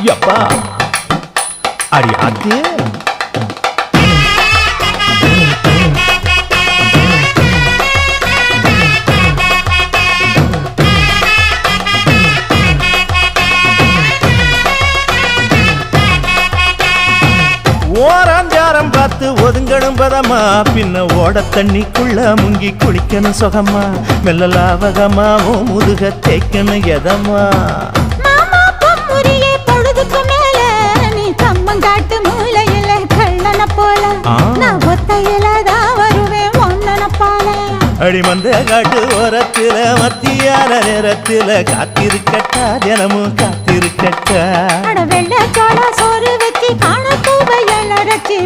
எப்பா அடி ஆத்தே ஓராஞ்சாரம் பார்த்து ஒதுங்கணும் பதமா பின்ன ஓட தண்ணிக்குள்ள முங்கி குளிக்கணும் சுகமா மெல்ல லாவகமாவோ முதுக தேய்க்கணும் எதமா பொழுதுக்கு மேல நீ கம்மங்காட்டு மூலையில கள்ளன போல நான் ஒத்தையிலதான் வருவேன் ஒன்னன போல அடிமந்த காட்டு ஓரத்துல மத்தியான நேரத்துல காத்திருக்கட்டா தினமும் காத்திருக்கட்டா வெள்ளை சோள சோறு வச்சு காண பூவையல் அரைச்சி